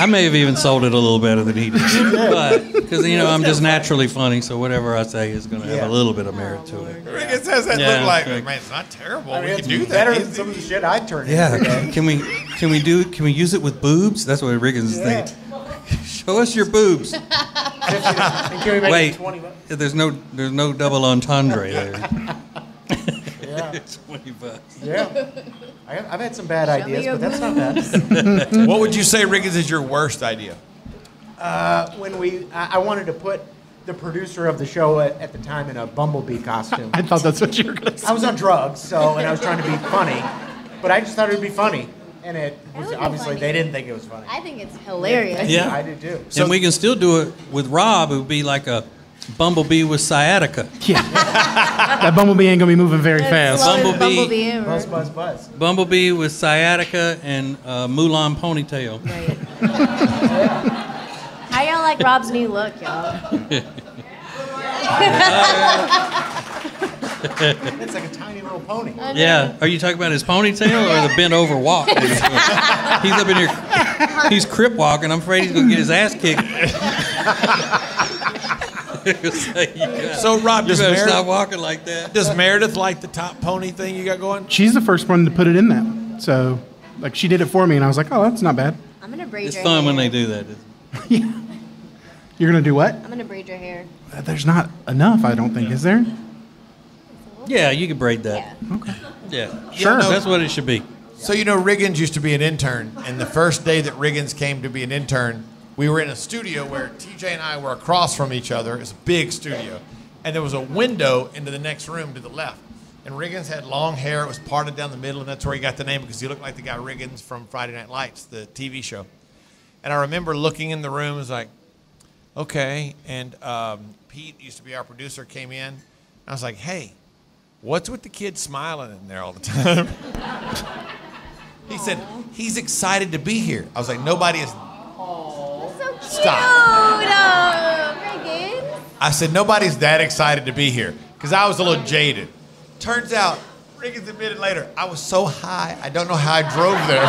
I may have even sold it a little better than he did. But, because, I'm just naturally funny, so whatever I say is going to have a little bit of merit to it. Riggins has that Yeah, look like, right. man, it's not terrible. I mean, We it's can do that. better than some of the shit I turn in every Yeah. day. Can we use it with boobs? That's what Riggins is Yeah. thinking. Show us your boobs. And can we make Wait, it 20 bucks? there's no double entendre there. Yeah. It's $20. Yeah. I've had some bad ideas, your but that's not bad. What would you say, Riggins, is your worst idea? When I wanted to put the producer of the show at the time in a bumblebee costume. I thought that's what you were going to say. I was on drugs, and I was trying to be funny, but I just thought it would be funny. And it was would be obviously funny. they didn't think it was funny. I think it's hilarious. Yeah. I did too. And we can still do it with Rob. It would be like a bumblebee with sciatica. Yeah. That bumblebee ain't going to be moving very fast. Bumblebee. ever. Buzz, buzz, buzz. Bumblebee with sciatica and Mulan ponytail. Right. How y'all like Rob's new look, y'all? It's like a tiny little pony. Yeah. Are you talking about his ponytail or the bent over walk? He's up in here He's crip walking. I'm afraid he's going to get his ass kicked. So, Rob, you better stop walking like that. Does Meredith like the top pony thing you got going? She's the first one to put it in that. So, like, she did it for me, and I was like, oh, that's not bad. I'm gonna braid It's your fun hair. when they do that. Yeah. You're going to do what? I'm gonna braid your hair. There's not enough, I don't think, is there? Yeah, you can braid that. Yeah. Okay. Yeah. Sure. That's what it should be. So, Riggins used to be an intern, and the first day that Riggins came to be an intern, we were in a studio where TJ and I were across from each other. It's a big studio. And there was a window into the next room to the left. And Riggins had long hair. It was parted down the middle, and that's where he got the name because he looked like the guy Riggins from Friday Night Lights, the TV show. And I remember looking in the room, it was like, okay. And Pete, used to be our producer, came in. I was like, hey, what's with the kid smiling in there all the time? He said, he's excited to be here. I was like, nobody is. So cute. Stop. Riggins. I said, nobody's that excited to be here because I was a little jaded. Turns out, Riggins admitted later, I was so high, I don't know how I drove there.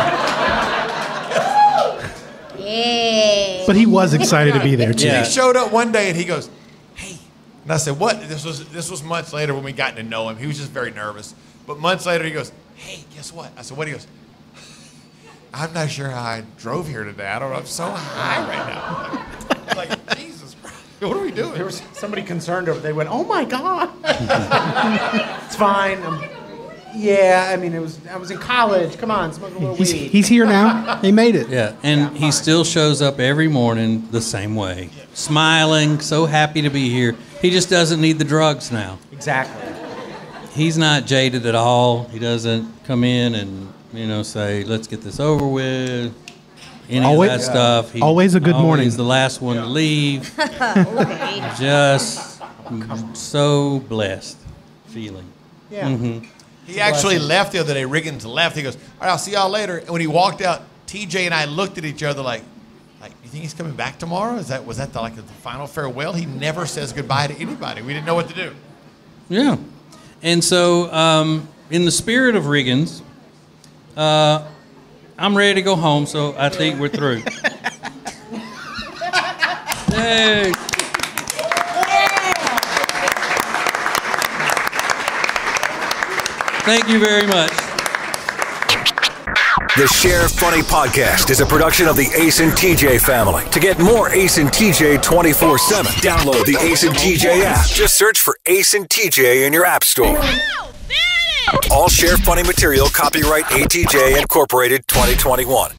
Yeah. But he was excited to be there, too. Yeah. He showed up one day and he goes, hey. And I said, what? This was months later when we got to know him. He was just very nervous. But months later, he goes, hey, guess what? I said, what? He goes, I'm not sure how I drove here today. I don't know. I'm so high right now. Like Jesus Christ. What are we doing? There was somebody concerned over. They went, "Oh my God!" It's fine. Yeah, I mean, I was in college. Come on, smoke a little weed. He's here now. He made it. Yeah, and he still shows up every morning the same way, smiling, so happy to be here. He just doesn't need the drugs now. Exactly. He's not jaded at all. He doesn't come in and say, "Let's get this over with." Always- of that stuff. He's always a good morning. He's the last one to leave. Just so blessed feeling. Yeah. Mm-hmm. He actually left the other day. Riggins left. He goes, all right, I'll see y'all later. And when he walked out, TJ and I looked at each other like, you think he's coming back tomorrow? Was that the final farewell? He never says goodbye to anybody. We didn't know what to do. Yeah. And so, in the spirit of Riggins, I'm ready to go home, so I think we're through. Hey. Thank you very much. The Share Funny Podcast is a production of the Ace and TJ family. To get more Ace and TJ 24/7, download the Ace and TJ app. Just search for Ace and TJ in your app store. All Share Funny material copyright ATJ Incorporated 2021.